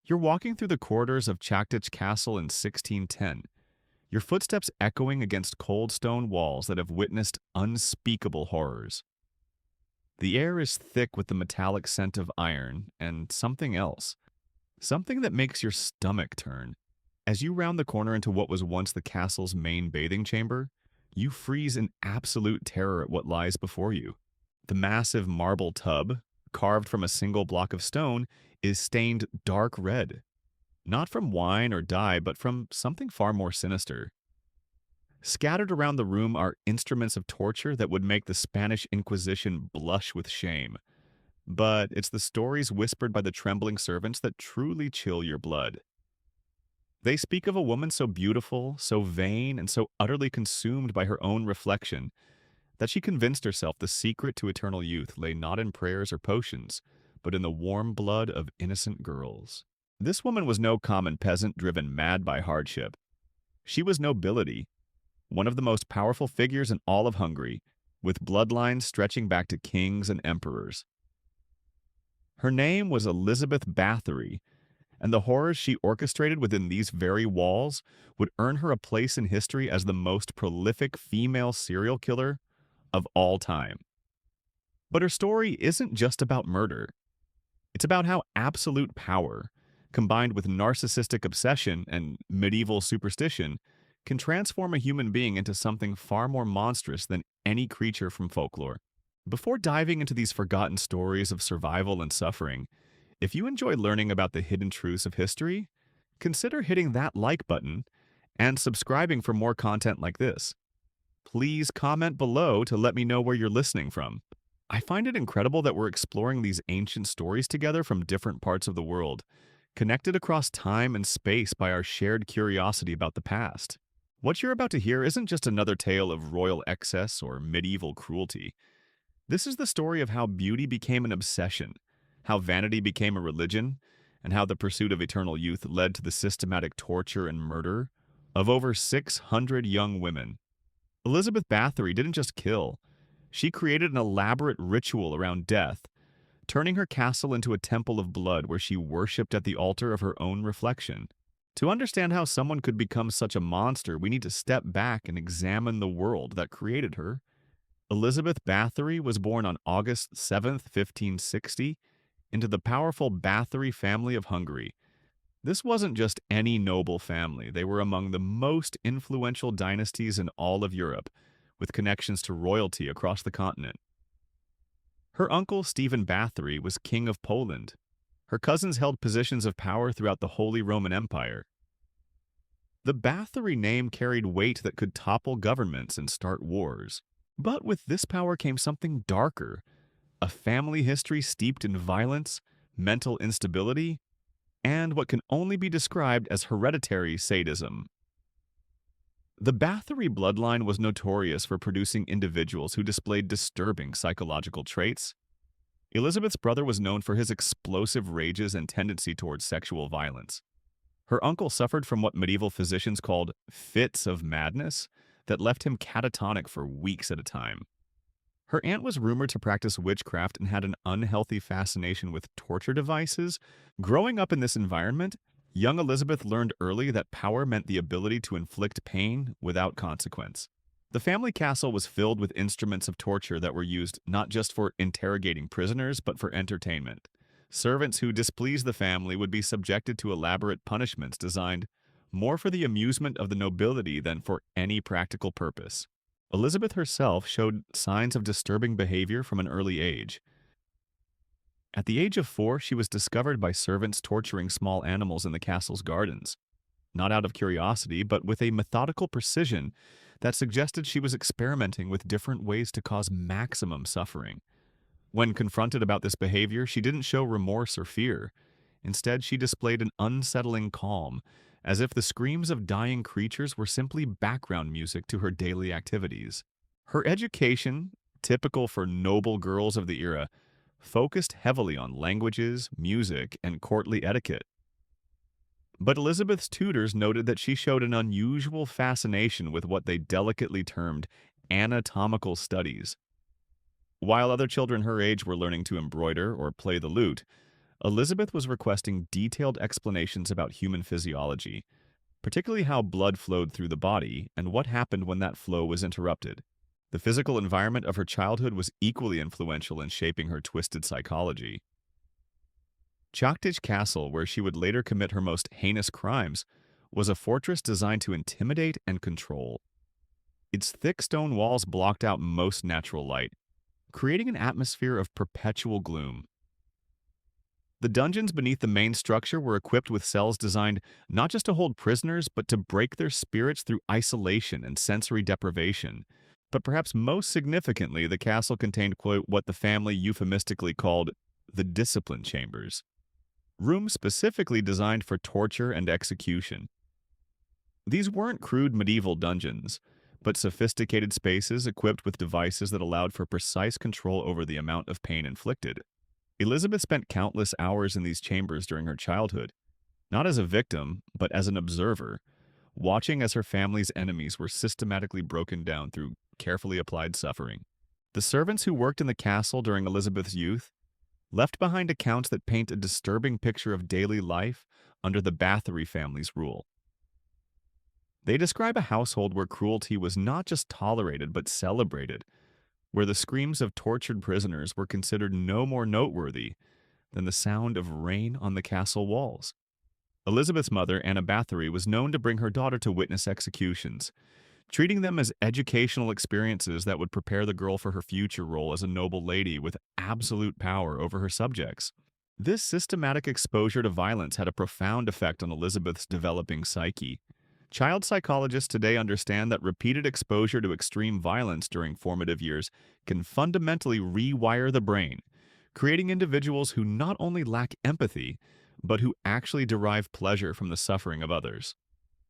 You're walking through the corridors of Čachtice Castle in 1610, your footsteps echoing against cold stone walls that have witnessed unspeakable horrors. The air is thick with the metallic scent of iron and something else, something that makes your stomach turn. As you round the corner into what was once the castle's main bathing chamber, you freeze in absolute terror at what lies before you. The massive marble tub, carved from a single block of stone, is stained dark red, not from wine or dye, but from something far more sinister. Scattered around the room are instruments of torture that would make the Spanish Inquisition blush with shame. But it's the stories whispered by the trembling servants that truly chill your blood. They speak of a woman so beautiful, so vain, and so utterly consumed by her own reflection that she convinced herself the secret to eternal youth lay not in prayers or potions, but in the warm blood of innocent girls. This woman was no common peasant driven mad by hardship. She was nobility, one of the most powerful figures in all of Hungary, with bloodlines stretching back to kings and emperors. Her name was Elizabeth Báthory, and the horrors she orchestrated within these very walls would earn her a place in history as the most prolific female serial killer of all time. But her story isn't just about murder. It's about how absolute power, combined with narcissistic obsession and medieval superstition, can transform a human being into something far more monstrous than any creature from folklore. Before diving into these forgotten stories of survival and suffering, if you enjoy learning about the hidden truths of history, consider hitting that like button and subscribing for more content like this. Please comment below to let me know where you're listening from. I find it incredible that we're exploring these ancient stories together from different parts of the world, connected across time and space by our shared curiosity about the past. What you're about to hear isn't just another tale of royal excess or medieval cruelty. This is the story of how beauty became an obsession, how vanity became a religion, and how the pursuit of eternal youth led to the systematic torture and murder of over 600 young women. Elizabeth Báthory didn't just kill, she created an elaborate ritual around death, turning her castle into a temple of blood where she worshipped at the altar of her own reflection. To understand how someone could become such a monster, we need to step back and examine the world that created her. Elizabeth Báthory was born on August 7th, 1560, into the powerful Báthory family of Hungary. This wasn't just any noble family. They were among the most influential dynasties in all of Europe, with connections to royalty across the continent. Her uncle, Stephen Báthory, was king of Poland. Her cousins held positions of power throughout the Holy Roman Empire. The Báthory name carried weight that could topple governments and start wars. But with this power came something darker, a family history steeped in violence, mental instability, and what can only be described as hereditary sadism. The Báthory bloodline was notorious for producing individuals who displayed disturbing psychological traits. Elizabeth's brother was known for his explosive rages and tendency towards sexual violence. Her uncle suffered from what medieval physicians called fits of madness that left him catatonic for weeks at a time. Her aunt was rumored to practice witchcraft and had an unhealthy fascination with torture devices. Growing up in this environment, young Elizabeth learned early that power meant the ability to inflict pain without consequence. The family castle was filled with instruments of torture that were used not just for interrogating prisoners, but for entertainment. Servants who displeased the family would be subjected to elaborate punishments designed more for the amusement of the nobility than for any practical purpose. Elizabeth herself showed signs of disturbing behavior from an early age. At the age of 4, she was discovered by servants torturing small animals in the castle's gardens, not out of curiosity, but with a methodical precision that suggested she was experimenting with different ways to cause maximum suffering. When confronted about this behavior, she didn't show remorse or fear. Instead, she displayed an unsettling calm, as if the screams of dying creatures were simply background music to her daily activities. Her education, typical for noble girls of the era, focused heavily on languages, music, and courtly etiquette. But Elizabeth's tutors noted that she showed an unusual fascination with what they delicately termed anatomical studies. While other children her age were learning to embroider or play the lute, Elizabeth was requesting detailed explanations about human physiology, particularly how blood flowed through the body and what happened when that flow was interrupted. The physical environment of her childhood was equally influential in shaping her twisted psychology. Čachtice Castle, where she would later commit her most heinous crimes, was a fortress designed to intimidate and control. Its thick stone walls blocked out most natural light, creating an atmosphere of perpetual gloom. The dungeons beneath the main structure were equipped with cells designed not just to hold prisoners, but to break their spirits through isolation and sensory deprivation. But perhaps most significantly, the castle contained, quote, what the family euphemistically called the discipline chambers, rooms specifically designed for torture and execution. These weren't crude medieval dungeons, but sophisticated spaces equipped with devices that allowed for precise control over the amount of pain inflicted. Elizabeth spent countless hours in these chambers during her childhood, not as a victim, but as an observer, watching as her family's enemies were systematically broken down through carefully applied suffering. The servants who worked in the castle during Elizabeth's youth left behind accounts that paint a disturbing picture of daily life under the Báthory family's rule. They describe a household where cruelty was not just tolerated but celebrated, where the screams of tortured prisoners were considered no more noteworthy than the sound of rain on the castle walls. Elizabeth's mother, Anna Báthory, was known to bring her daughter to witness executions, treating them as educational experiences that would prepare the girl for her future role as a noble lady with absolute power over her subjects. This systematic exposure to violence had a profound effect on Elizabeth's developing psyche. Child psychologists today understand that repeated exposure to extreme violence during formative years can fundamentally rewire the brain, creating individuals who not only lack empathy, but who actually derive pleasure from the suffering of others.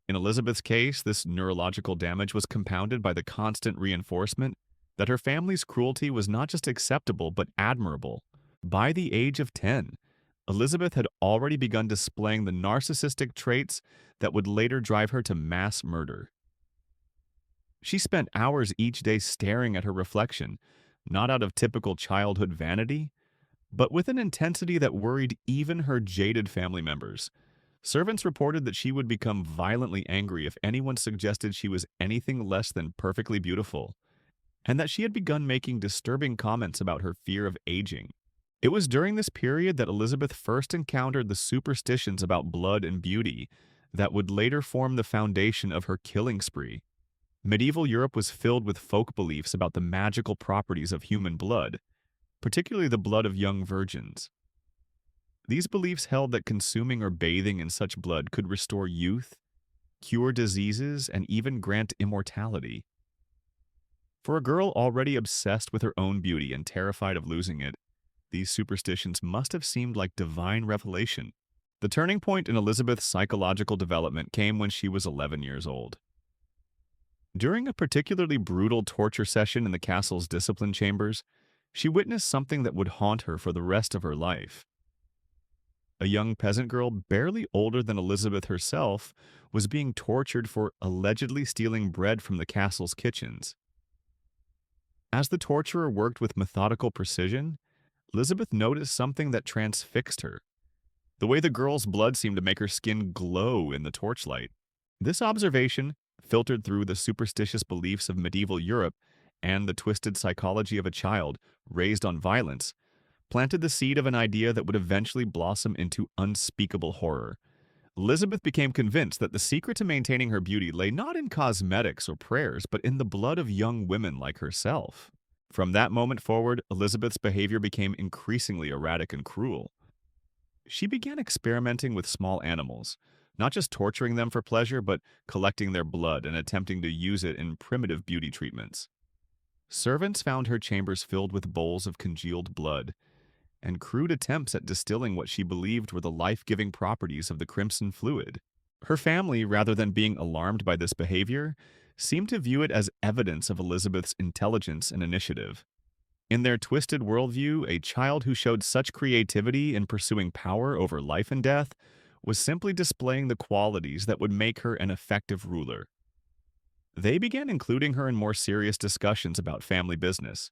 In Elizabeth's case, this neurological damage was compounded by the constant reinforcement that her family's cruelty was not just acceptable but admirable. By the age of 10, Elizabeth had already begun displaying the narcissistic traits that would later drive her to mass murder. She spent hours each day staring at her reflection, not out of typical childhood vanity, but with an intensity that worried even her jaded family members. Servants reported that she would become violently angry if anyone suggested she was anything less than perfectly beautiful, and that she had begun making disturbing comments about her fear of aging. It was during this period that Elizabeth first encountered the superstitions about blood and beauty that would later form the foundation of her killing spree. Medieval Europe was filled with folk beliefs about the magical properties of human blood, particularly the blood of young virgins. These beliefs held that consuming or bathing in such blood could restore youth, cure diseases, and even grant immortality. For a girl already obsessed with her own beauty and terrified of losing it, these superstitions must have seemed like divine revelation. The turning point in Elizabeth's psychological development came when she was 11 years old. During a particularly brutal torture session in the castle's discipline chambers, she witnessed something that would haunt her for the rest of her life. A young peasant girl barely older than Elizabeth herself was being tortured for allegedly stealing bread from the castle's kitchens. As the torturer worked with methodical precision, Elizabeth noticed something that transfixed her: the way the girl's blood seemed to make her skin glow in the torchlight. This observation, filtered through the superstitious beliefs of medieval Europe and the twisted psychology of a child raised on violence, planted the seed of an idea that would eventually blossom into unspeakable horror. Elizabeth became convinced that the secret to maintaining her beauty lay not in cosmetics or prayers, but in the blood of young women like herself. From that moment forward, Elizabeth's behavior became increasingly erratic and cruel. She began experimenting with small animals, not just torturing them for pleasure, but collecting their blood and attempting to use it in primitive beauty treatments. Servants found her chambers filled with bowls of congealed blood, and crude attempts at distilling what she believed were the life-giving properties of the crimson fluid. Her family, rather than being alarmed by this behavior, seemed to view it as evidence of Elizabeth's intelligence and initiative. In their twisted worldview, a child who showed such creativity in pursuing power over life and death was simply displaying the qualities that would make her an effective ruler. They began including her in more serious discussions about family business,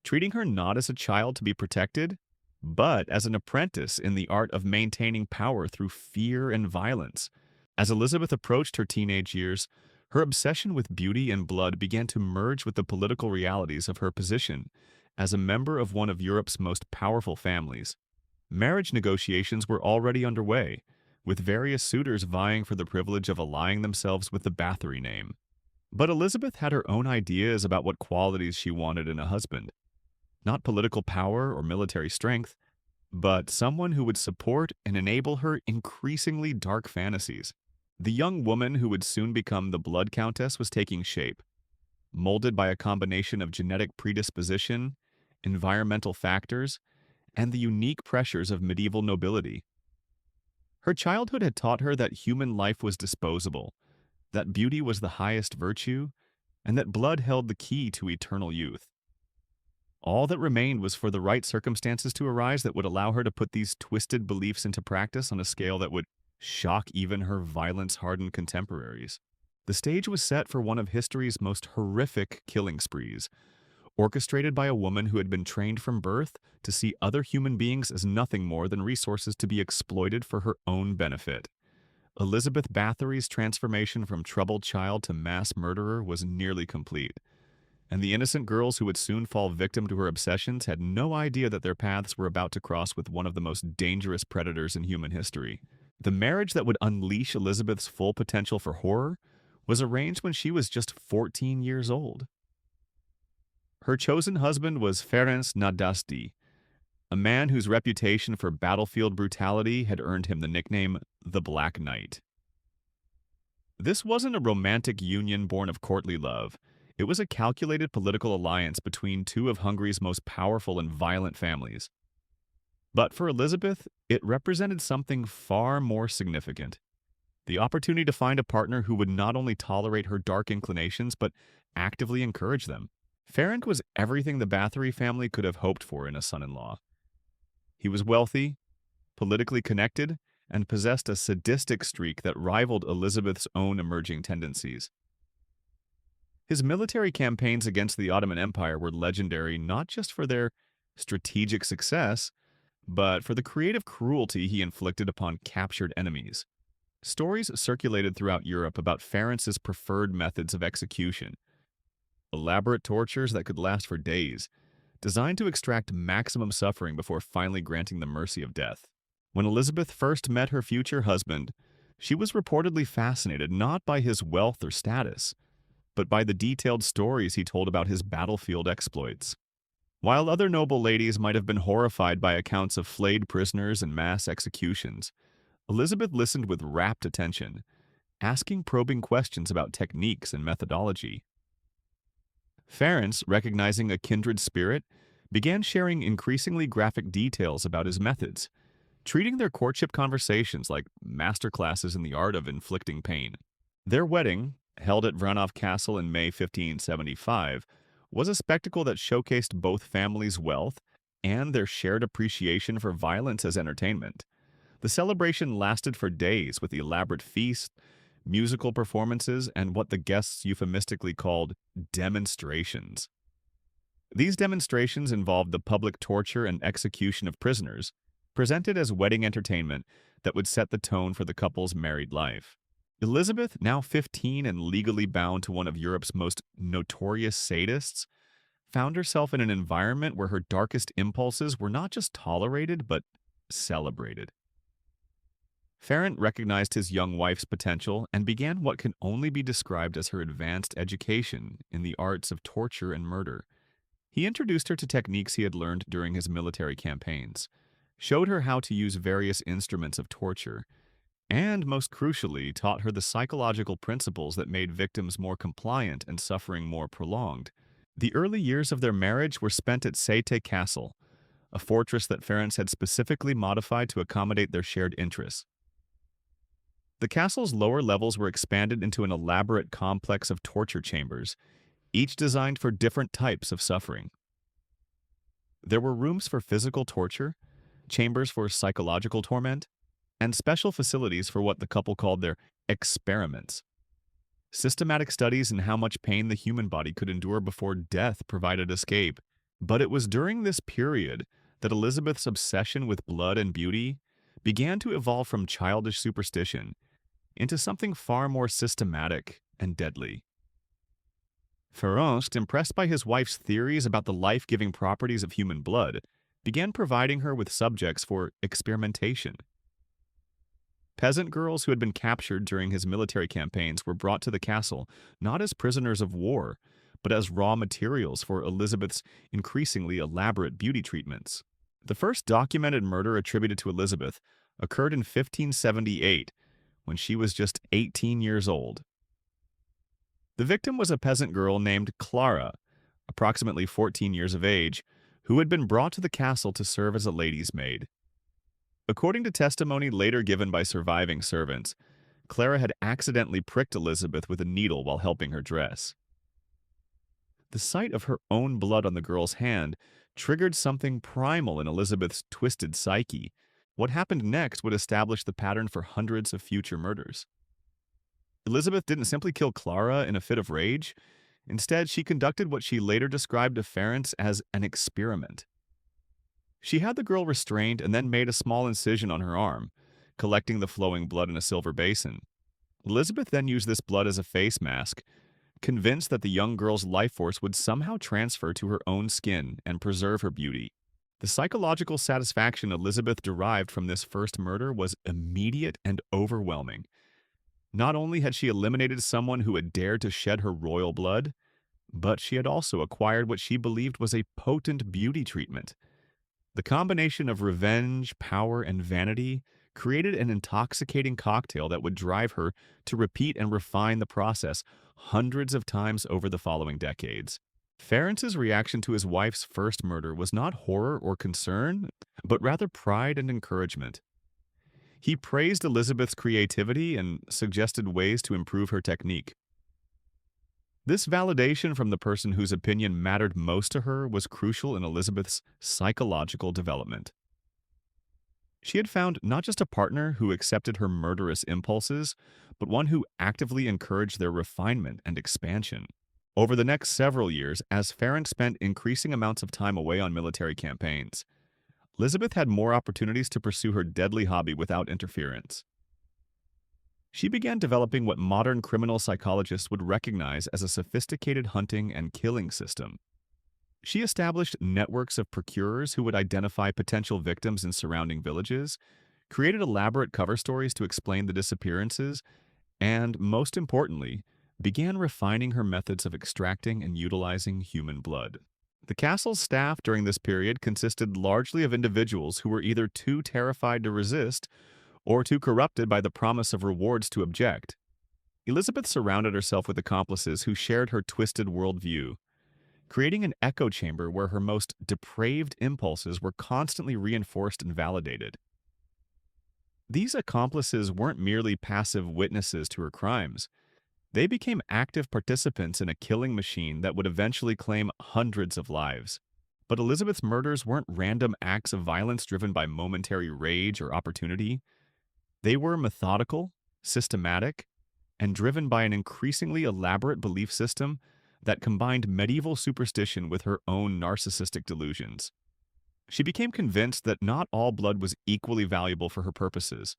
treating her not as a child to be protected, but as an apprentice in the art of maintaining power through fear and violence. As Elizabeth approached her teenage years, her obsession with beauty and blood began to merge with the political realities of her position as a member of one of Europe's most powerful families. Marriage negotiations were already underway, with various suitors vying for the privilege of allying themselves with the Báthory name. But Elizabeth had her own ideas about what qualities she wanted in a husband. Not political power or military strength, but someone who would support and enable her increasingly dark fantasies. The young woman who would soon become the Blood Countess was taking shape, molded by a combination of genetic predisposition, environmental factors, and the unique pressures of medieval nobility. Her childhood had taught her that human life was disposable, that beauty was the highest virtue, and that blood held the key to eternal youth. All that remained was for the right circumstances to arise that would allow her to put these twisted beliefs into practice on a scale that would shock even her violence-hardened contemporaries. The stage was set for one of history's most horrific killing sprees, orchestrated by a woman who had been trained from birth to see other human beings as nothing more than resources to be exploited for her own benefit. Elizabeth Báthory's transformation from troubled child to mass murderer was nearly complete, and the innocent girls who would soon fall victim to her obsessions had no idea that their paths were about to cross with one of the most dangerous predators in human history. The marriage that would unleash Elizabeth's full potential for horror was arranged when she was just 14 years old. Her chosen husband was Ferenc Nadasdy, a man whose reputation for battlefield brutality had earned him the nickname the Black Knight. This wasn't a romantic union born of courtly love. It was a calculated political alliance between two of Hungary's most powerful and violent families. But for Elizabeth, it represented something far more significant: the opportunity to find a partner who would not only tolerate her dark inclinations, but actively encourage them. Ferenc was everything the Báthory family could have hoped for in a son-in-law. He was wealthy, politically connected, and possessed a sadistic streak that rivaled Elizabeth's own emerging tendencies. His military campaigns against the Ottoman Empire were legendary not just for their strategic success, but for the creative cruelty he inflicted upon captured enemies. Stories circulated throughout Europe about Ferenc's preferred methods of execution: elaborate tortures that could last for days, designed to extract maximum suffering before finally granting the mercy of death. When Elizabeth first met her future husband, she was reportedly fascinated not by his wealth or status, but by the detailed stories he told about his battlefield exploits. While other noble ladies might have been horrified by accounts of flayed prisoners and mass executions, Elizabeth listened with rapt attention, asking probing questions about techniques and methodology. Ferenc, recognizing a kindred spirit, began sharing increasingly graphic details about his methods, treating their courtship conversations like masterclasses in the art of inflicting pain. Their wedding, held at Vranov Castle in May 1575, was a spectacle that showcased both families' wealth and their shared appreciation for violence as entertainment. The celebration lasted for days with elaborate feasts, musical performances, and what the guests euphemistically called demonstrations. These demonstrations involved the public torture and execution of prisoners, presented as wedding entertainment that would set the tone for the couple's married life. Elizabeth, now 15 and legally bound to one of Europe's most notorious sadists, found herself in an environment where her darkest impulses were not just tolerated, but celebrated. Ferenc recognized his young wife's potential and began what can only be described as her advanced education in the arts of torture and murder. He introduced her to techniques he had learned during his military campaigns, showed her how to use various instruments of torture, and, most crucially, taught her the psychological principles that made victims more compliant and suffering more prolonged. The early years of their marriage were spent at Čachtice Castle, a fortress that Ferenc had specifically modified to accommodate their shared interests. The castle's lower levels were expanded into an elaborate complex of torture chambers, each designed for different types of suffering. There were rooms for physical torture, chambers for psychological torment, and special facilities for what the couple called their experiments. Systematic studies in how much pain the human body could endure before death provided escape. But it was during this period that Elizabeth's obsession with blood and beauty began to evolve from childish superstition into something far more systematic and deadly. Ferenc, impressed by his wife's theories about the life-giving properties of human blood, began providing her with subjects for experimentation. Peasant girls who had been captured during his military campaigns were brought to the castle not as prisoners of war, but as raw materials for Elizabeth's increasingly elaborate beauty treatments. The first documented murder attributed to Elizabeth occurred in 1578, when she was just 18 years old. The victim was a peasant girl named Clara, approximately 14 years of age, who had been brought to the castle to serve as a lady's maid. According to testimony later given by surviving servants, Clara had accidentally pricked Elizabeth with a needle while helping her dress. The sight of her own blood on the girl's hand triggered something primal in Elizabeth's twisted psyche. What happened next would establish the pattern for hundreds of future murders. Elizabeth didn't simply kill Clara in a fit of rage. Instead, she conducted what she later described to Ferenc as an experiment. She had the girl restrained and then made a small incision on her arm, collecting the flowing blood in a silver basin. Elizabeth then used this blood as a face mask, convinced that the young girl's life force would somehow transfer to her own skin and preserve her beauty. The psychological satisfaction Elizabeth derived from this first murder was immediate and overwhelming. Not only had she eliminated someone who had dared to shed her royal blood, but she had also acquired what she believed was a potent beauty treatment. The combination of revenge, power, and vanity created an intoxicating cocktail that would drive her to repeat and refine the process hundreds of times over the following decades. Ferenc's reaction to his wife's first murder was not horror or concern, but rather pride and encouragement. He praised Elizabeth's creativity and suggested ways to improve her technique. This validation from the person whose opinion mattered most to her was crucial in Elizabeth's psychological development. She had found not just a partner who accepted her murderous impulses, but one who actively encouraged their refinement and expansion. Over the next several years, as Ferenc spent increasing amounts of time away on military campaigns, Elizabeth had more opportunities to pursue her deadly hobby without interference. She began developing what modern criminal psychologists would recognize as a sophisticated hunting and killing system. She established networks of procurers who would identify potential victims in surrounding villages, created elaborate cover stories to explain the disappearances, and, most importantly, began refining her methods of extracting and utilizing human blood. The castle's staff during this period consisted largely of individuals who were either too terrified to resist or too corrupted by the promise of rewards to object. Elizabeth surrounded herself with accomplices who shared her twisted worldview, creating an echo chamber where her most depraved impulses were constantly reinforced and validated. These accomplices weren't merely passive witnesses to her crimes. They became active participants in a killing machine that would eventually claim hundreds of lives. But Elizabeth's murders weren't random acts of violence driven by momentary rage or opportunity. They were methodical, systematic, and driven by an increasingly elaborate belief system that combined medieval superstition with her own narcissistic delusions. She became convinced that not all blood was equally valuable for her purposes.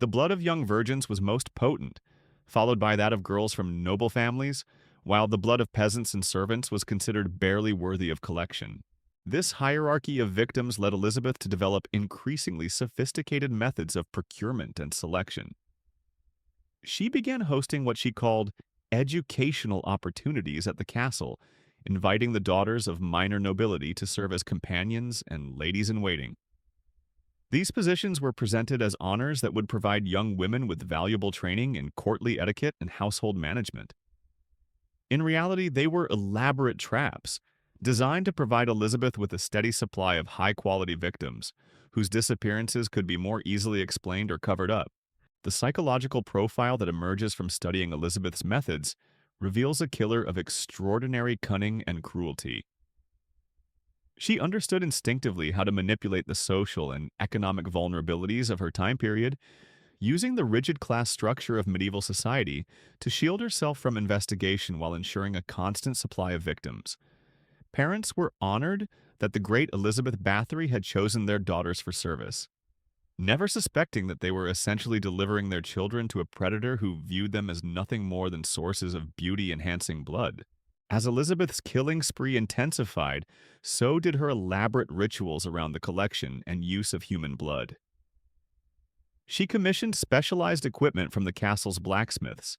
The blood of young virgins was most potent, followed by that of girls from noble families, while the blood of peasants and servants was considered barely worthy of collection. This hierarchy of victims led Elizabeth to develop increasingly sophisticated methods of procurement and selection. She began hosting what she called educational opportunities at the castle, inviting the daughters of minor nobility to serve as companions and ladies-in-waiting. These positions were presented as honors that would provide young women with valuable training in courtly etiquette and household management. In reality, they were elaborate traps, designed to provide Elizabeth with a steady supply of high-quality victims, whose disappearances could be more easily explained or covered up. The psychological profile that emerges from studying Elizabeth's methods reveals a killer of extraordinary cunning and cruelty. She understood instinctively how to manipulate the social and economic vulnerabilities of her time period, using the rigid class structure of medieval society to shield herself from investigation while ensuring a constant supply of victims. Parents were honored that the great Elizabeth Báthory had chosen their daughters for service, never suspecting that they were essentially delivering their children to a predator who viewed them as nothing more than sources of beauty-enhancing blood. As Elizabeth's killing spree intensified, so did her elaborate rituals around the collection and use of human blood. She commissioned specialized equipment from the castle's blacksmiths,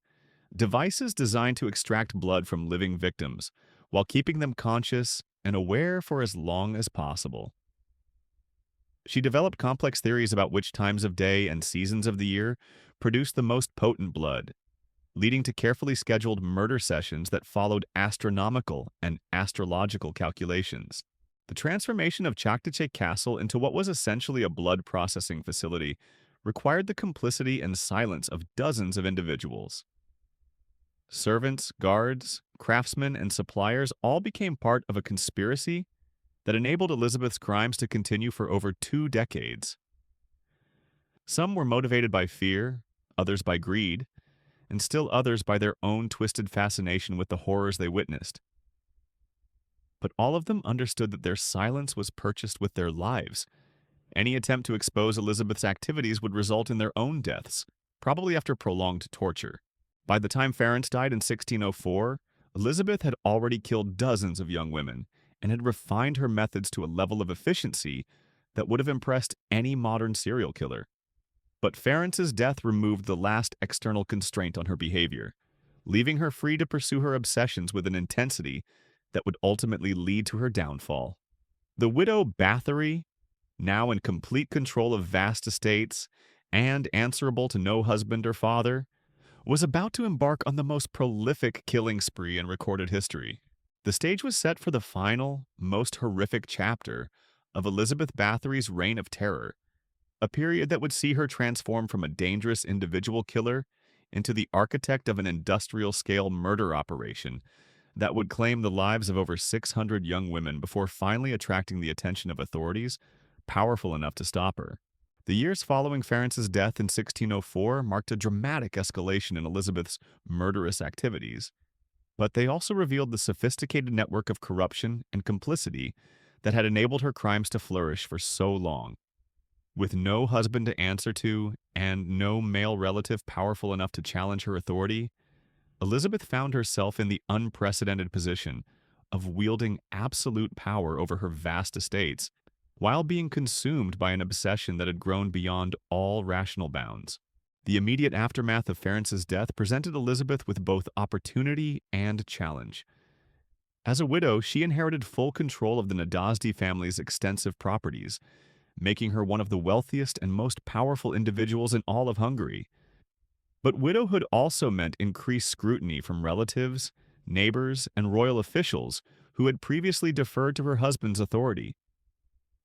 devices designed to extract blood from living victims, while keeping them conscious and aware for as long as possible. She developed complex theories about which times of day and seasons of the year produced the most potent blood, leading to carefully scheduled murder sessions that followed astronomical and astrological calculations. The transformation of Čachtice Castle into what was essentially a blood processing facility required the complicity and silence of dozens of individuals. Servants, guards, craftsmen, and suppliers all became part of a conspiracy that enabled Elizabeth's crimes to continue for over 2 decades. Some were motivated by fear, others by greed, and still others by their own twisted fascination with the horrors they witnessed. But all of them understood that their silence was purchased with their lives. Any attempt to expose Elizabeth's activities would result in their own deaths, probably after prolonged torture. By the time Ference died in 1604, Elizabeth had already killed dozens of young women and had refined her methods to a level of efficiency that would have impressed any modern serial killer. But Ference's death removed the last external constraint on her behavior, leaving her free to pursue her obsessions with an intensity that would ultimately lead to her downfall. The widow Báthory, now in complete control of vast estates and answerable to no husband or father, was about to embark on the most prolific killing spree in recorded history. The stage was set for the final, most horrific chapter of Elizabeth Báthory's reign of terror, a period that would see her transform from a dangerous individual killer into the architect of an industrial-scale murder operation that would claim the lives of over 600 young women before finally attracting the attention of authorities powerful enough to stop her. The years following Ference's death in 1604 marked a dramatic escalation in Elizabeth's murderous activities, but they also revealed the sophisticated network of corruption and complicity that had enabled her crimes to flourish for so long. With no husband to answer to and no male relative powerful enough to challenge her authority, Elizabeth found herself in the unprecedented position of wielding absolute power over her vast estates while being consumed by an obsession that had grown beyond all rational bounds. The immediate aftermath of Ference's death presented Elizabeth with both opportunity and challenge. As a widow, she inherited full control of the Nadasdy family's extensive properties, making her one of the wealthiest and most powerful individuals in all of Hungary. But widowhood also meant increased scrutiny from relatives, neighbors, and royal officials who had previously deferred to her husband's authority.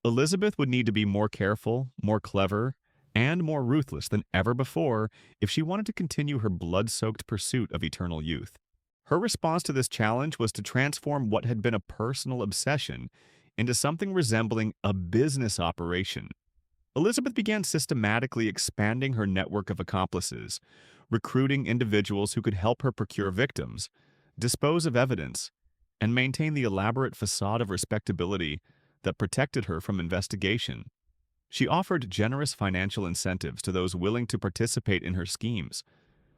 Elizabeth would need to be more careful, more clever, and more ruthless than ever before if she wanted to continue her blood-soaked pursuit of eternal youth. Her response to this challenge was to transform what had been a personal obsession into something resembling a business operation. Elizabeth began systematically expanding her network of accomplices, recruiting individuals who could help her procure victims, dispose of evidence, and maintain the elaborate facade of respectability that protected her from investigation. She offered generous financial incentives to those willing to participate in her schemes,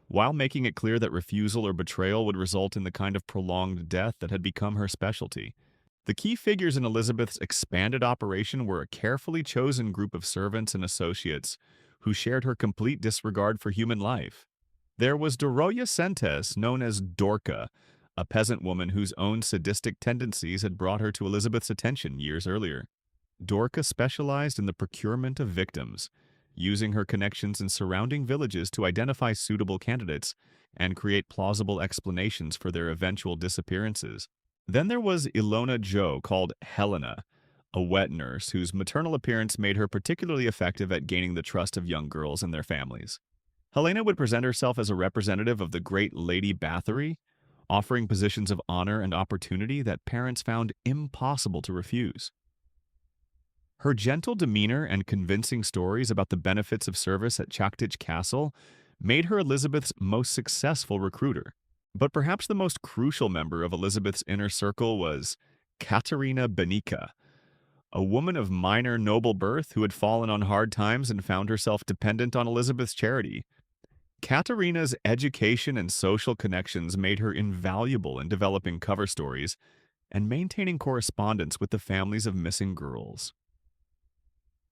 while making it clear that refusal or betrayal would result in the kind of prolonged death that had become her specialty. The key figures in Elizabeth's expanded operation were a carefully chosen group of servants and associates who shared her complete disregard for human life. There was Doroya Sentes, known as Dorka, a peasant woman whose own sadistic tendencies had brought her to Elizabeth's attention years earlier. Dorka specialized in the procurement of victims, using her connections in surrounding villages to identify suitable candidates and create plausible explanations for their eventual disappearances. Then there was Ilona Jo, called Helena, a wet nurse whose maternal appearance made her particularly effective at gaining the trust of young girls and their families. Helena would present herself as a representative of the great Lady Báthory, offering positions of honor and opportunity that parents found impossible to refuse. Her gentle demeanor and convincing stories about the benefits of service at Čachtice Castle made her Elizabeth's most successful recruiter. But perhaps the most crucial member of Elizabeth's inner circle was Katerina Benica, a woman of minor noble birth who had fallen on hard times and found herself dependent on Elizabeth's charity. Katerina's education and social connections made her invaluable in developing cover stories and maintaining correspondence with the families of missing girls.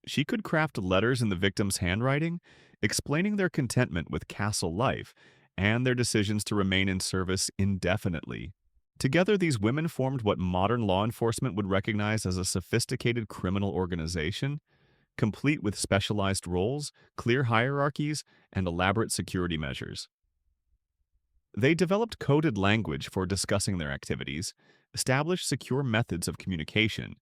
She could craft letters in the victims' handwriting, explaining their contentment with castle life and their decisions to remain in service indefinitely. Together, these women formed what modern law enforcement would recognize as a sophisticated criminal organization, complete with specialized roles, clear hierarchies, and elaborate security measures. They developed coded language for discussing their activities, established secure methods of communication,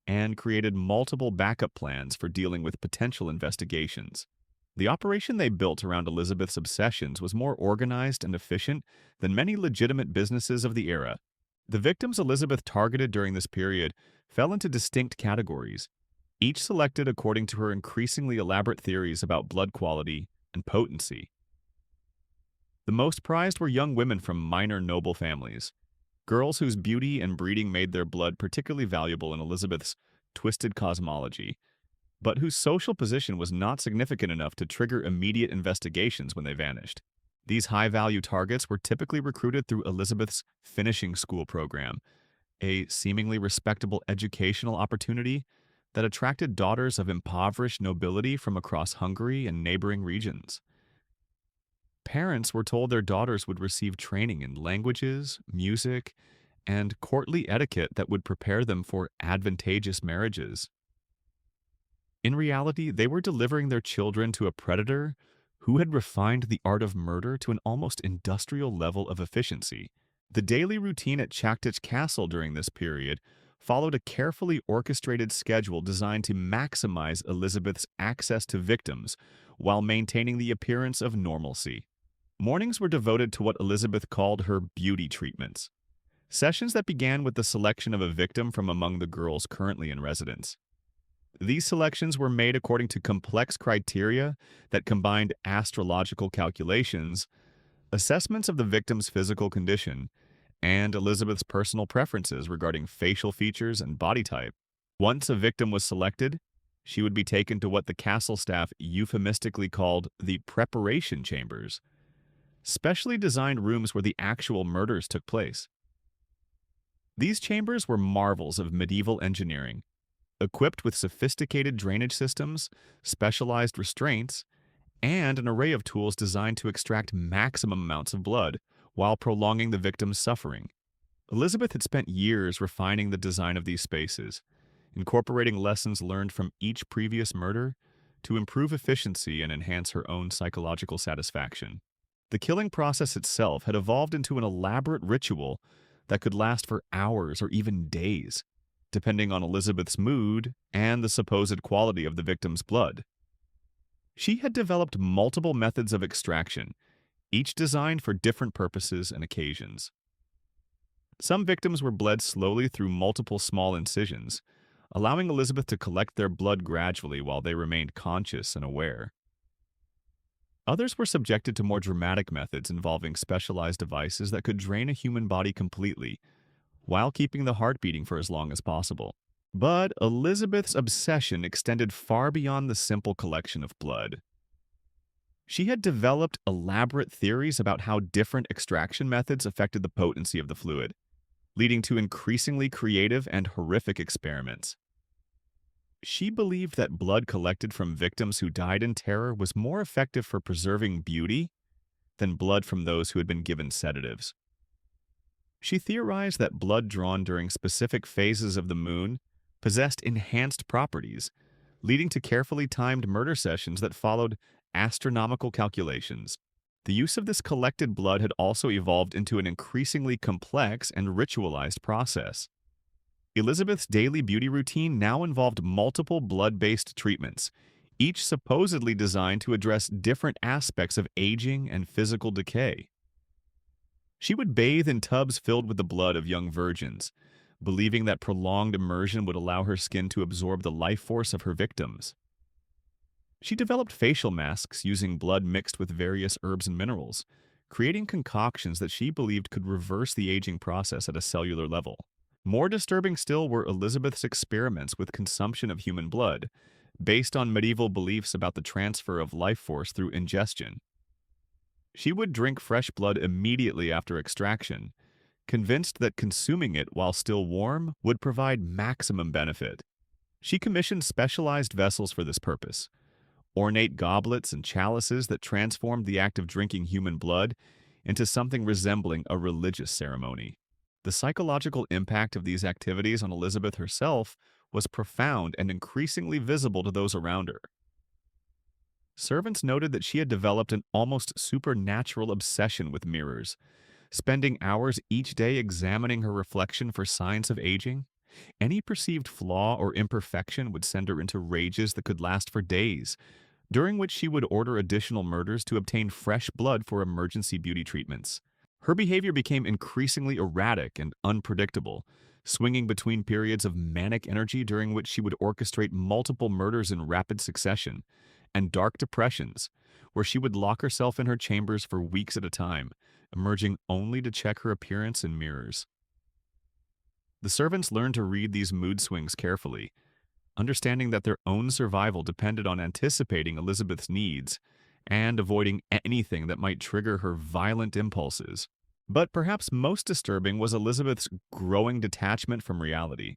and created multiple backup plans for dealing with potential investigations. The operation they built around Elizabeth's obsessions was more organized and efficient than many legitimate businesses of the era. The victims Elizabeth targeted during this period fell into distinct categories, each selected according to her increasingly elaborate theories about blood quality and potency. The most prized were young women from minor noble families, girls whose beauty and breeding made their blood particularly valuable in Elizabeth's twisted cosmology, but whose social position was not significant enough to trigger immediate investigations when they vanished. These high-value targets were typically recruited through Elizabeth's finishing school program, a seemingly respectable educational opportunity that attracted daughters of impoverished nobility from across Hungary and neighboring regions. Parents were told their daughters would receive training in languages, music, and courtly etiquette that would prepare them for advantageous marriages. In reality, they were delivering their children to a predator who had refined the art of murder to an almost industrial level of efficiency. The daily routine at Čachtice Castle during this period followed a carefully orchestrated schedule designed to maximize Elizabeth's access to victims while maintaining the appearance of normalcy. Mornings were devoted to what Elizabeth called her beauty treatments, sessions that began with the selection of a victim from among the girls currently in residence. These selections were made according to complex criteria that combined astrological calculations, assessments of the victim's physical condition, and Elizabeth's personal preferences regarding facial features and body type. Once a victim was selected, she would be taken to what the castle staff euphemistically called the preparation chambers, specially designed rooms where the actual murders took place. These chambers were marvels of medieval engineering, equipped with sophisticated drainage systems, specialized restraints, and an array of tools designed to extract maximum amounts of blood while prolonging the victim's suffering. Elizabeth had spent years refining the design of these spaces, incorporating lessons learned from each previous murder to improve efficiency and enhance her own psychological satisfaction. The killing process itself had evolved into an elaborate ritual that could last for hours or even days, depending on Elizabeth's mood and the supposed quality of the victim's blood. She had developed multiple methods of extraction, each designed for different purposes and occasions. Some victims were bled slowly through multiple small incisions, allowing Elizabeth to collect their blood gradually while they remained conscious and aware. Others were subjected to more dramatic methods involving specialized devices that could drain a human body completely, while keeping the heart beating for as long as possible. But Elizabeth's obsession extended far beyond the simple collection of blood. She had developed elaborate theories about how different extraction methods affected the potency of the fluid, leading to increasingly creative and horrific experiments. She believed that blood collected from victims who died in terror was more effective for preserving beauty than blood from those who had been given sedatives. She theorized that blood drawn during specific phases of the moon possessed enhanced properties, leading to carefully timed murder sessions that followed astronomical calculations. The use of this collected blood had also evolved into an increasingly complex and ritualized process. Elizabeth's daily beauty routine now involved multiple blood-based treatments, each supposedly designed to address different aspects of aging and physical decay. She would bathe in tubs filled with the blood of young virgins, believing that prolonged immersion would allow her skin to absorb the life force of her victims. She developed facial masks using blood mixed with various herbs and minerals, creating concoctions that she believed could reverse the aging process at a cellular level. More disturbing still were Elizabeth's experiments with consumption of human blood, based on medieval beliefs about the transfer of life force through ingestion. She would drink fresh blood immediately after extraction, convinced that consuming it while still warm would provide maximum benefit. She commissioned specialized vessels for this purpose, ornate goblets and chalices that transformed the act of drinking human blood into something resembling a religious ceremony. The psychological impact of these activities on Elizabeth herself was profound and increasingly visible to those around her. Servants noted that she had developed an almost supernatural obsession with mirrors, spending hours each day examining her reflection for signs of aging. Any perceived flaw or imperfection would send her into rages that could last for days, during which she would order additional murders to obtain fresh blood for emergency beauty treatments. Her behavior became increasingly erratic and unpredictable, swinging between periods of manic energy during which she would orchestrate multiple murders in rapid succession, and dark depressions, where she would lock herself in her chambers for weeks at a time, emerging only to check her appearance in mirrors. The servants learned to read these mood swings carefully, understanding that their own survival depended on anticipating Elizabeth's needs and avoiding anything that might trigger her violent impulses. But perhaps most disturbing was Elizabeth's growing detachment from reality.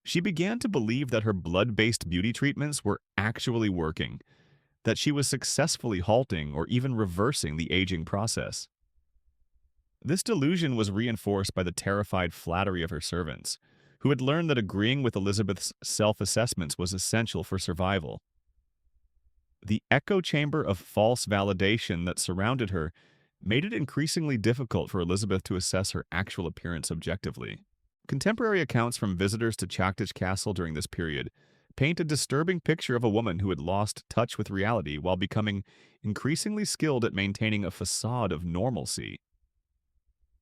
She began to believe that her blood-based beauty treatments were actually working, that she was successfully halting or even reversing the aging process. This delusion was reinforced by the terrified flattery of her servants, who had learned that agreeing with Elizabeth's self-assessments was essential for survival. The echo chamber of false validation that surrounded her made it increasingly difficult for Elizabeth to assess her actual appearance objectively. Contemporary accounts from visitors to Čachtice Castle during this period paint a disturbing picture of a woman who had lost touch with reality while becoming increasingly skilled at maintaining a facade of normalcy.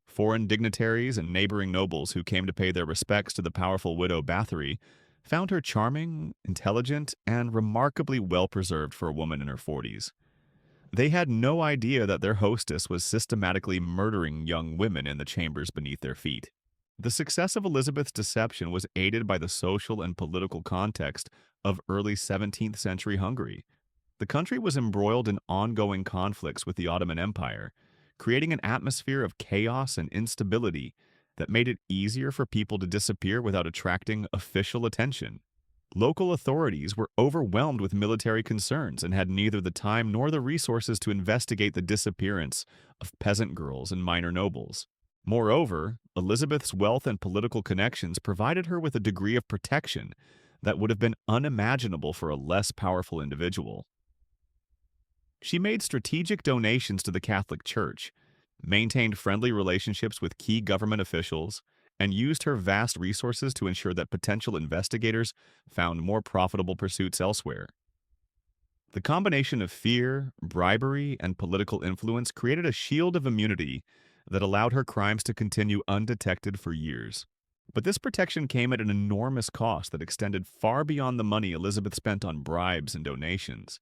Foreign dignitaries and neighboring nobles who came to pay their respects to the powerful widow Báthory found her charming, intelligent, and remarkably well-preserved for a woman in her 40s. They had no idea that their hostess was systematically murdering young women in the chambers beneath their feet. The success of Elizabeth's deception was aided by the social and political context of early 17th century Hungary. The country was embroiled in ongoing conflicts with the Ottoman Empire, creating an atmosphere of chaos and instability that made it easier for people to disappear without attracting official attention. Local authorities were overwhelmed with military concerns and had neither the time nor the resources to investigate the disappearance of peasant girls and minor nobles. Moreover, Elizabeth's wealth and political connections provided her with a degree of protection that would have been unimaginable for a less powerful individual. She made strategic donations to the Catholic Church, maintained friendly relationships with key government officials, and used her vast resources to ensure that potential investigators found more profitable pursuits elsewhere. The combination of fear, bribery, and political influence created a shield of immunity that allowed her crimes to continue undetected for years. But this protection came at an enormous cost that extended far beyond the money Elizabeth spent on bribes and donations.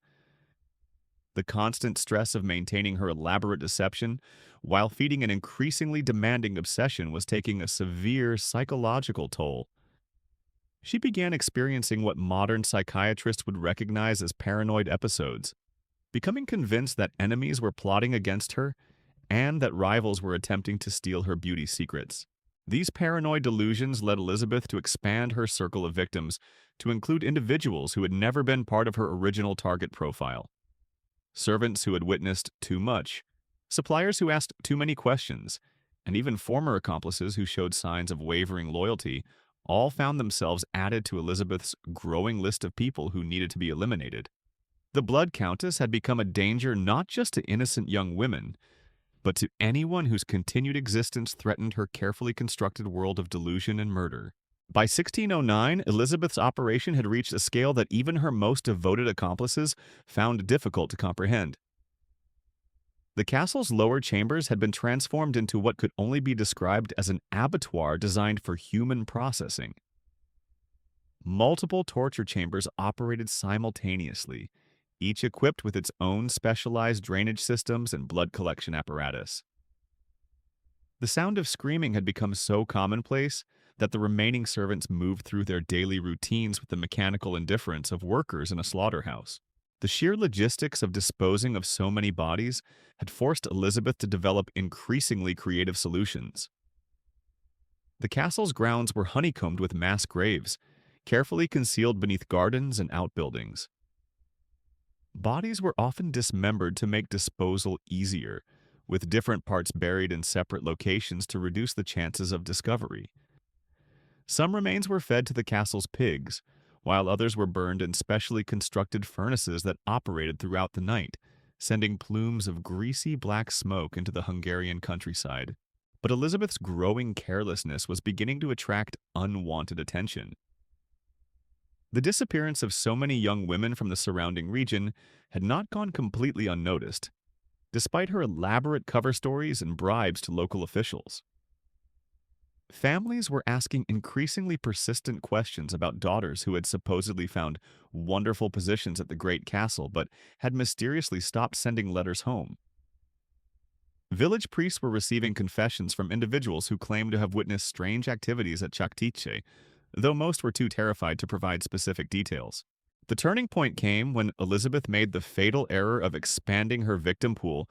The constant stress of maintaining her elaborate deception while feeding an increasingly demanding obsession was taking a severe psychological toll. She began experiencing what modern psychiatrists would recognize as paranoid episodes, becoming convinced that enemies were plotting against her and that rivals were attempting to steal her beauty secrets. These paranoid delusions led Elizabeth to expand her circle of victims to include individuals who had never been part of her original target profile. Servants who had witnessed too much, suppliers who asked too many questions, and even former accomplices who showed signs of wavering loyalty all found themselves added to Elizabeth's growing list of people who needed to be eliminated. The Blood Countess had become a danger not just to innocent young women, but to anyone whose continued existence threatened her carefully constructed world of delusion and murder. By 1609, Elizabeth's operation had reached a scale that even her most devoted accomplices found difficult to comprehend. The castle's lower chambers had been transformed into what could only be described as an abattoir designed for human processing. Multiple torture chambers operated simultaneously, each equipped with its own specialized drainage systems and blood collection apparatus. The sound of screaming had become so commonplace that the remaining servants moved through their daily routines with the mechanical indifference of workers in a slaughterhouse. The sheer logistics of disposing of so many bodies had forced Elizabeth to develop increasingly creative solutions. The castle's grounds were honeycombed with mass graves, carefully concealed beneath gardens and outbuildings. Bodies were often dismembered to make disposal easier, with different parts buried in separate locations to reduce the chances of discovery. Some remains were fed to the castle's pigs, while others were burned in specially constructed furnaces that operated throughout the night, sending plumes of greasy black smoke into the Hungarian countryside. But Elizabeth's growing carelessness was beginning to attract unwanted attention. The disappearance of so many young women from the surrounding region had not gone completely unnoticed, despite her elaborate cover stories and bribes to local officials. Families were asking increasingly persistent questions about daughters who had supposedly found wonderful positions at the great castle but had mysteriously stopped sending letters home. Village priests were receiving confessions from individuals who claimed to have witnessed strange activities at Čachtice, though most were too terrified to provide specific details. The turning point came when Elizabeth made the fatal error of expanding her victim pool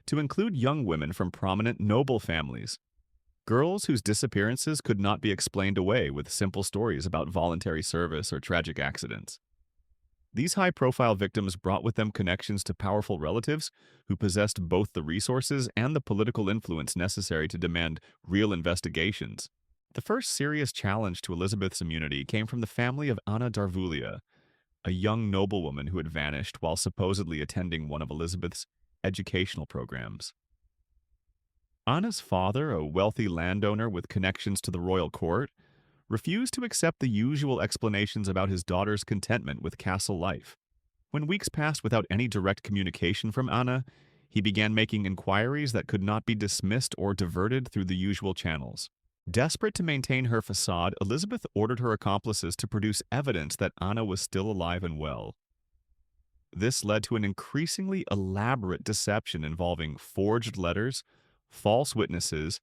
to include young women from prominent noble families. Girls whose disappearances could not be explained away with simple stories about voluntary service or tragic accidents. These high-profile victims brought with them connections to powerful relatives who possessed both the resources and the political influence necessary to demand real investigations. The first serious challenge to Elizabeth's immunity came from the family of Anna Darvulia, a young noblewoman who had vanished while supposedly attending one of Elizabeth's educational programs. Anna's father, a wealthy landowner with connections to the royal court, refused to accept the usual explanations about his daughter's contentment with castle life. When weeks passed without any direct communication from Anna, he began making inquiries that could not be dismissed or diverted through the usual channels. Desperate to maintain her facade, Elizabeth ordered her accomplices to produce evidence that Anna was still alive and well. This led to an increasingly elaborate deception involving forged letters, false witnesses,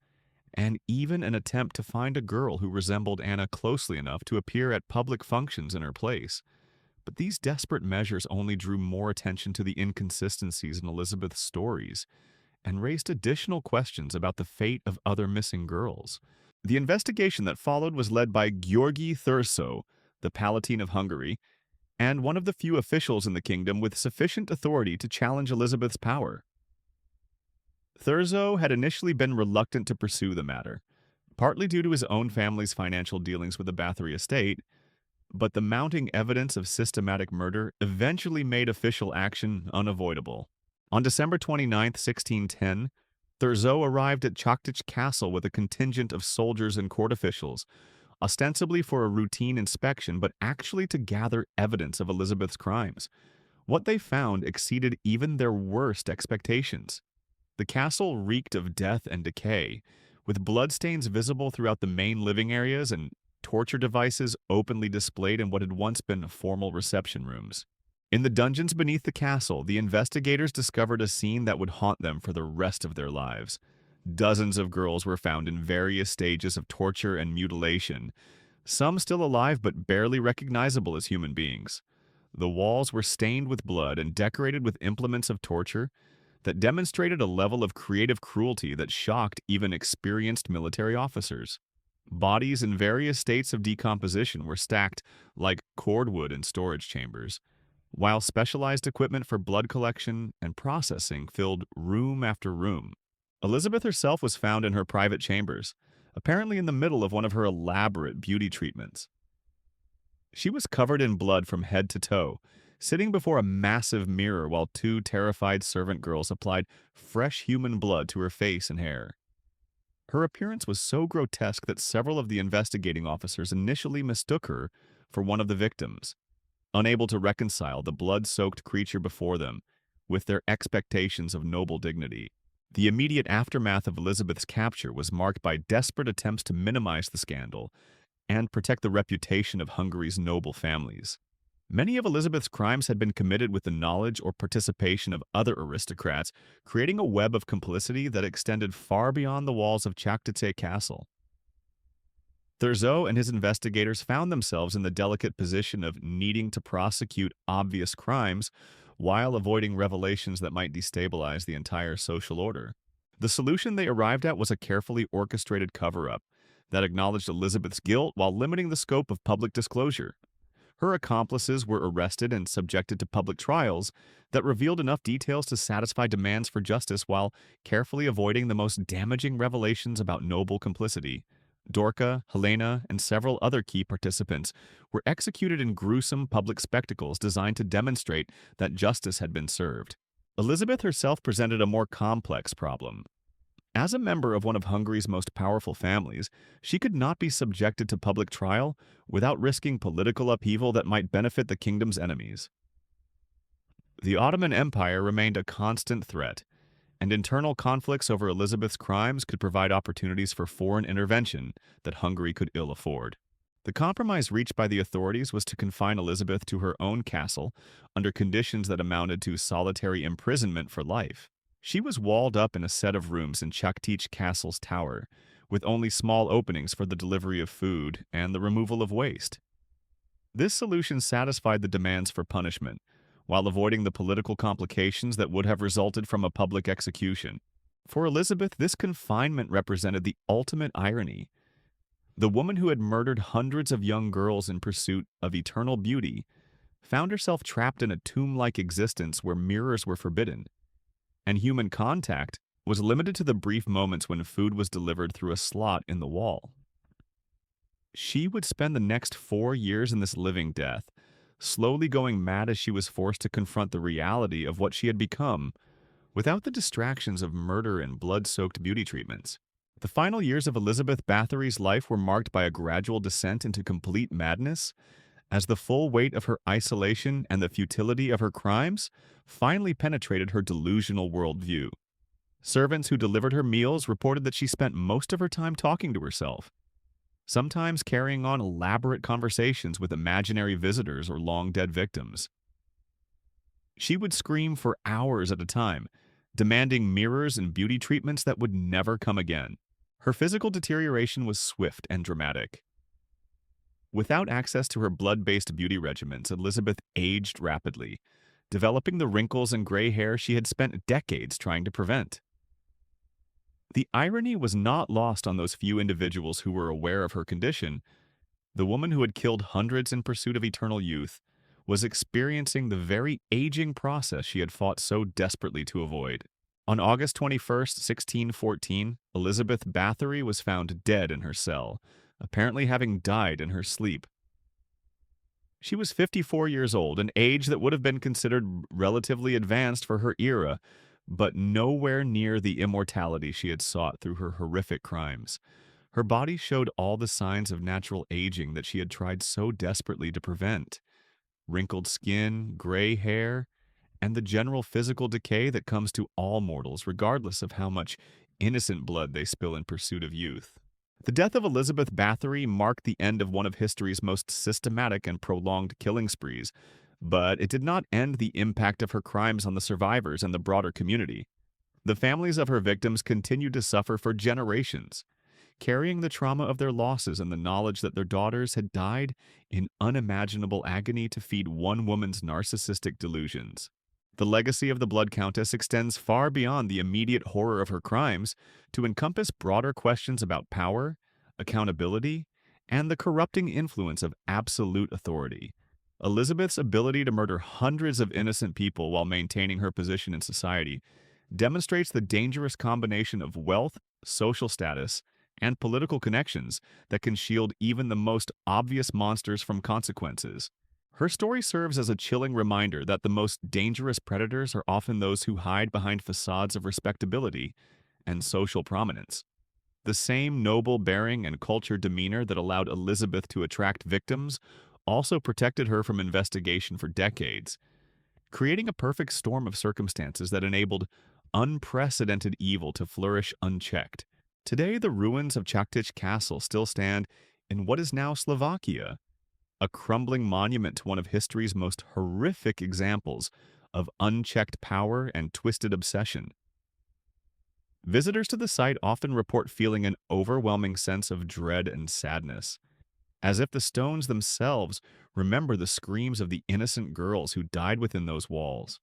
and even an attempt to find a girl who resembled Anna closely enough to appear at public functions in her place. But these desperate measures only drew more attention to the inconsistencies in Elizabeth's stories and raised additional questions about the fate of other missing girls. The investigation that followed was led by György Thurzó, the Palatine of Hungary, and one of the few officials in the kingdom with sufficient authority to challenge Elizabeth's power. Thurzó had initially been reluctant to pursue the matter, partly due to his own family's financial dealings with the Báthory estate, but the mounting evidence of systematic murder eventually made official action unavoidable. On December 29, 1610, Thurzó arrived at Čachtice Castle with a contingent of soldiers and court officials, ostensibly for a routine inspection, but actually to gather evidence of Elizabeth's crimes. What they found exceeded even their worst expectations. The castle reeked of death and decay, with bloodstains visible throughout the main living areas and torture devices openly displayed in what had once been formal reception rooms. In the dungeons beneath the castle, the investigators discovered a scene that would haunt them for the rest of their lives. Dozens of girls were found in various stages of torture and mutilation, some still alive but barely recognizable as human beings. The walls were stained with blood and decorated with implements of torture that demonstrated a level of creative cruelty that shocked even experienced military officers. Bodies in various states of decomposition were stacked like cordwood in storage chambers, while specialized equipment for blood collection and processing filled room after room. Elizabeth herself was found in her private chambers, apparently in the middle of one of her elaborate beauty treatments. She was covered in blood from head to toe, sitting before a massive mirror while two terrified servant girls applied fresh human blood to her face and hair. Her appearance was so grotesque that several of the investigating officers initially mistook her for one of the victims, unable to reconcile the blood-soaked creature before them with their expectations of noble dignity. The immediate aftermath of Elizabeth's capture was marked by desperate attempts to minimize the scandal and protect the reputation of Hungary's noble families. Many of Elizabeth's crimes had been committed with the knowledge or participation of other aristocrats, creating a web of complicity that extended far beyond the walls of Čachtice Castle. Thurzo and his investigators found themselves in the delicate position of needing to prosecute obvious crimes while avoiding revelations that might destabilize the entire social order. The solution they arrived at was a carefully orchestrated cover-up that acknowledged Elizabeth's guilt while limiting the scope of public disclosure. Her accomplices were arrested and subjected to public trials that revealed enough details to satisfy demands for justice while carefully avoiding the most damaging revelations about noble complicity. Dorca, Helena, and several other key participants were executed in gruesome public spectacles designed to demonstrate that justice had been served. Elizabeth herself presented a more complex problem. As a member of one of Hungary's most powerful families, she could not be subjected to public trial without risking political upheaval that might benefit the kingdom's enemies. The Ottoman Empire remained a constant threat, and internal conflicts over Elizabeth's crimes could provide opportunities for foreign intervention that Hungary could ill afford. The compromise reached by the authorities was to confine Elizabeth to her own castle under conditions that amounted to solitary imprisonment for life. She was walled up in a set of rooms in Čachtice Castle's tower, with only small openings for the delivery of food and the removal of waste. This solution satisfied the demands for punishment, while avoiding the political complications that would have resulted from a public execution. For Elizabeth, this confinement represented the ultimate irony. The woman who had murdered hundreds of young girls in pursuit of eternal beauty found herself trapped in a tomb-like existence where mirrors were forbidden, and human contact was limited to the brief moments when food was delivered through a slot in the wall. She would spend the next 4 years in this living death, slowly going mad as she was forced to confront the reality of what she had become, without the distractions of murder and blood-soaked beauty treatments. The final years of Elizabeth Báthory's life were marked by a gradual descent into complete madness, as the full weight of her isolation and the futility of her crimes finally penetrated her delusional worldview. Servants who delivered her meals reported that she spent most of her time talking to herself, sometimes carrying on elaborate conversations with imaginary visitors or long-dead victims. She would scream for hours at a time, demanding mirrors and beauty treatments that would never come again. Her physical deterioration was swift and dramatic. Without access to her blood-based beauty regimens, Elizabeth aged rapidly, developing the wrinkles and gray hair she had spent decades trying to prevent. The irony was not lost on those few individuals who were aware of her condition. The woman who had killed hundreds in pursuit of eternal youth was experiencing the very aging process she had fought so desperately to avoid. On August 21st, 1614, Elizabeth Báthory was found dead in her cell, apparently having died in her sleep. She was 54 years old, an age that would have been considered relatively advanced for her era, but nowhere near the immortality she had sought through her horrific crimes. Her body showed all the signs of natural aging that she had tried so desperately to prevent: wrinkled skin, gray hair, and the general physical decay that comes to all mortals, regardless of how much innocent blood they spill in pursuit of youth. The death of Elizabeth Báthory marked the end of one of history's most systematic and prolonged killing sprees, but it did not end the impact of her crimes on the survivors and the broader community. The families of her victims continued to suffer for generations, carrying the trauma of their losses and the knowledge that their daughters had died in unimaginable agony to feed one woman's narcissistic delusions. The legacy of the Blood Countess extends far beyond the immediate horror of her crimes to encompass broader questions about power, accountability, and the corrupting influence of absolute authority. Elizabeth's ability to murder hundreds of innocent people while maintaining her position in society demonstrates the dangerous combination of wealth, social status, and political connections that can shield even the most obvious monsters from consequences. Her story serves as a chilling reminder that the most dangerous predators are often those who hide behind facades of respectability and social prominence. The same noble bearing and cultured demeanor that allowed Elizabeth to attract victims also protected her from investigation for decades, creating a perfect storm of circumstances that enabled unprecedented evil to flourish unchecked. Today, the ruins of Čachtice Castle still stand in what is now Slovakia, a crumbling monument to one of history's most horrific examples of unchecked power and twisted obsession. Visitors to the site often report feeling an overwhelming sense of dread and sadness, as if the stones themselves remember the screams of the innocent girls who died within those walls.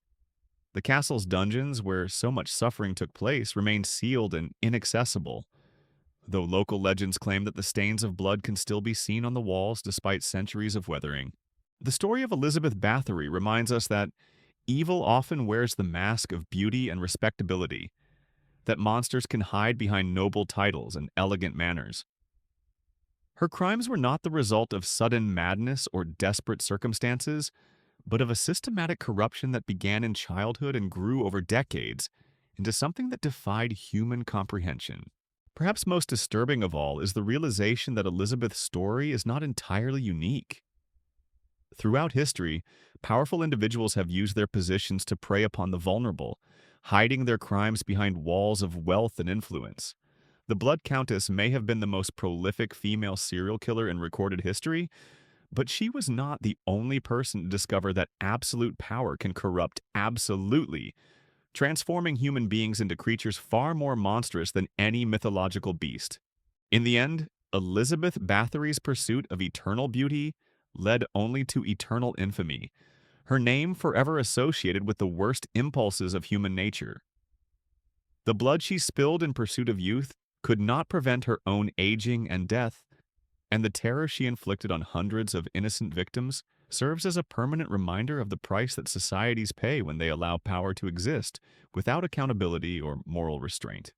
The castle's dungeons, where so much suffering took place, remain sealed and inaccessible, though local legends claim that the stains of blood can still be seen on the walls despite centuries of weathering. The story of Elizabeth Báthory reminds us that evil often wears the mask of beauty and respectability, that monsters can hide behind noble titles and elegant manners. Her crimes were not the result of sudden madness or desperate circumstances, but of a systematic corruption that began in childhood and grew over decades into something that defied human comprehension. Perhaps most disturbing of all is the realization that Elizabeth's story is not entirely unique. Throughout history, powerful individuals have used their positions to prey upon the vulnerable, hiding their crimes behind walls of wealth and influence. The Blood Countess may have been the most prolific female serial killer in recorded history, but she was not the only person to discover that absolute power can corrupt absolutely, transforming human beings into creatures far more monstrous than any mythological beast. In the end, Elizabeth Báthory's pursuit of eternal beauty led only to eternal infamy, her name forever associated with the worst impulses of human nature. The blood she spilled in pursuit of youth could not prevent her own aging and death, and the terror she inflicted on hundreds of innocent victims serves as a permanent reminder of the price that societies pay when they allow power to exist without accountability or moral restraint.